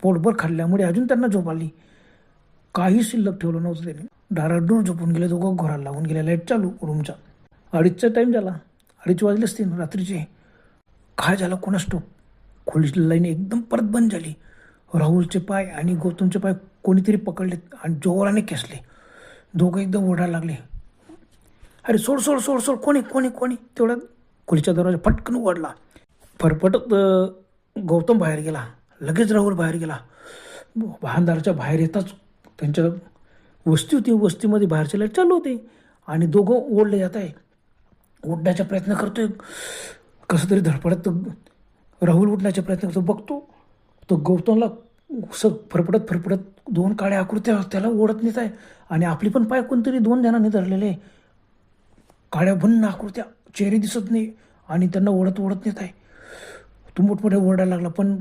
पोटभर खाल्ल्यामुळे अजून त्यांना झोप आली. काही शिल्लक ठेवलं नव्हतं त्याने. डाराडूर झोपून गेले दोघं. घराला लावून गेले. लाईट चालू रूमचा. 2:30चा टाईम झाला. 2:30 वाजले असतील रात्रीचे. काय झालं कोणास ठाऊक. खोलीची लाईन एकदम परत बंद झाली. राहुलचे पाय आणि गौतमचे पाय कोणीतरी पकडलेत आणि जोराने खेचले. दोघं एकदम ओरडायला लागले. अरे सोड सोड सोड सोड, कोणी कोणी कोणी. तेवढ्यात खोलीचा दरवाजा फटकन उघडला. फरफटत गौतम बाहेर गेला. लगेच राहुल बाहेर गेला. वाहनदाराच्या बाहेर येताच त्यांच्या वस्ती होती. वस्तीमध्ये बाहेरचे लाईट चालू होते आणि दोघं ओढले जात आहे. ओढण्याचा प्रयत्न करतोय. कसं तरी धडपडत राहुल उठण्याचा प्रयत्न करतो. बघतो तो गौतमला फरफडत फरफडत 2 काळ्या आकृत्या त्याला ओढत नेत आहे आणि आपली पण पाय कोणतरी 2 जणांनी धरलेले. काळ्या भन्न आकृत्या, चेहरे दिसत नाही आणि त्यांना ओढत ओढत नेत आहे. तो मोठमोठ्या ओरडायला लागला. पण